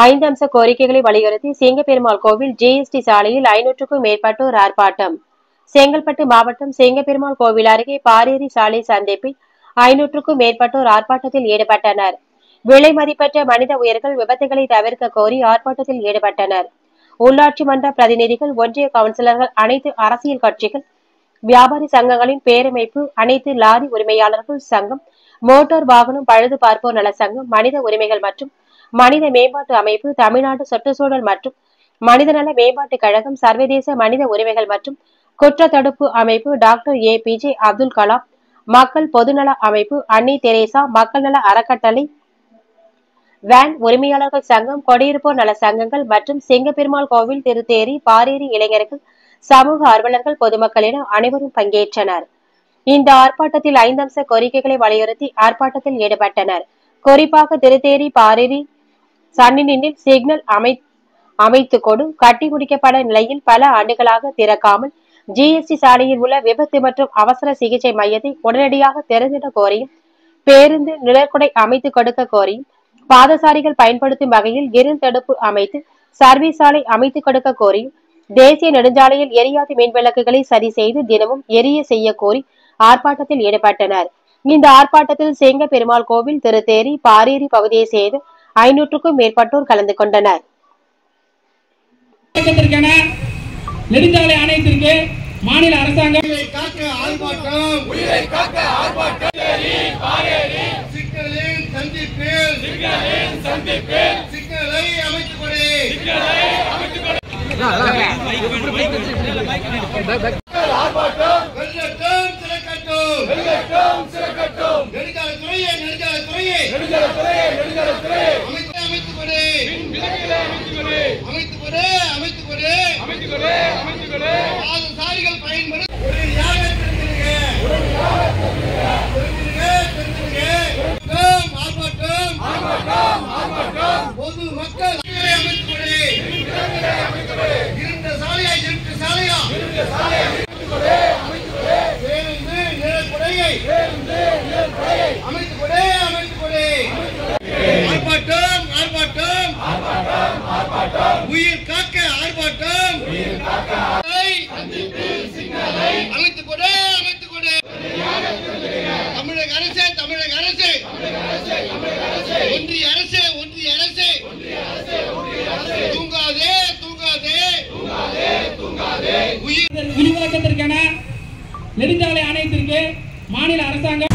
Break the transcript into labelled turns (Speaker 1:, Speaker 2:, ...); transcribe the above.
Speaker 1: 5 அம்ச கோரிக்கைகளை வலியுறுத்தி சிங்கப்பெருமாள் கோவில் ஜிஎஸ்டி சாலையில் 500க்கும் மேற்பட்டோர் ஆர்ப்பாட்டம். செங்கல்பட்டு மாவட்டம் சிங்கப்பெருமாள் கோவில் அருகே பாரேரி சாலை சந்திப்பில் 500க்கும் மேற்பட்டோர் ஆர்ப்பாட்டத்தில் ஈடுபட்டனர். விலை மதிப்பற்ற மனித உயிர்கள் விபத்துகளை தவிர்க்க கோரி ஆர்ப்பாட்டத்தில் ஈடுபட்டனர். உள்ளாட்சி மன்ற பிரதிநிதிகள், ஒன்றிய கவுன்சிலர்கள், அனைத்து அரசியல் கட்சிகள், வியாபாரி சங்கங்களின் பேரமைப்பு, அனைத்து லாரி உரிமையாளர்கள் சங்கம், மோட்டார் வாகனம் பழுது பார்ப்போர் நல சங்கம், மனித உரிமைகள் மற்றும் மனித மேம்பாட்டு அமைப்பு, தமிழ்நாடு சுற்றுச்சூழல் மற்றும் மனிதநல மேம்பாட்டு கழகம், சர்வதேச மனித உரிமைகள் மற்றும் குற்ற தடுப்பு அமைப்பு, டாக்டர் APJ அப்துல் கலாம், மக்கள் பொதுநல அமைப்பு, அன்னை தெரேசா மக்கள் நல அறக்கட்டளை, வேன் உரிமையாளர்கள் சங்கம், குடியிருப்போர் நல சங்கங்கள் மற்றும் சிங்கப்பெருமாள் கோவில், திருத்தேரி, பாரேரி இளைஞர்கள், சமூக ஆர்வலர்கள், பொதுமக்கள் என அனைவரும் பங்கேற்றனர். இந்த ஆர்ப்பாட்டத்தில் 5 அம்ச கோரிக்கைகளை வலியுறுத்தி ஆர்ப்பாட்டத்தில் ஈடுபட்டனர். குறிப்பாக திருத்தேரி, பாரேரி சன்னினில் சிக்னல் அமைத்து கொடு கட்டி முடிக்கப்பட நிலையில் பல ஆண்டுகளாக திறக்காமல் ஜிஎஸ்டி சாலையில் உள்ள விபத்து மற்றும் அவசர சிகிச்சை மையத்தை உடனடியாக திறந்திட கோரியும், பேருந்து நிழற்குடை அமைத்து கொடுக்க கோரியும், பாதசாரிகள் பயன்படுத்தும் வகையில் கிரில் தடுப்பு அமைத்து சர்வீஸ் சாலை அமைத்து கொடுக்க கோரியும், தேசிய நெடுஞ்சாலையில் எரியாத மின் விளக்குகளை சரி செய்து தினமும் எரிய செய்ய கோரி ஆர்ப்பாட்டத்தில் ஈடுபட்டனர். இந்த ஆர்ப்பாட்டத்தில் சிங்கப்பெருமாள் கோவில், திருத்தேரி, பாரேரி பகுதியை சேர்ந்த 500க்கும் மேற்பட்டோர் கலந்து கொண்டனர்.
Speaker 2: நெடுஞ்சாலை ஆணையத்திற்கு மாநில அரசாங்கம் சிக்கலை அமைத்துக் கொடு. பாதசாரிகள் பயன்படும் பொது மக்கள் இருந்த சாலையா இருட்டு சாலையா பேருந்து நிழற்குடையை அமைத்துக் கொடு அமைத்துக் கொடு. ஆர்ப்பாட்டம் உயிர் காக்க ஆர்ப்பாட்டம் அமைத்துக் கொடு அமைத்துக் கொடு. தமிழக அரசு ஒன்றிய அரசு தூங்காதே. உயிர் விரிவாக்கத்திற்கான நெடுஞ்சாலை ஆணையத்திற்கு மாநில அரசாங்கம்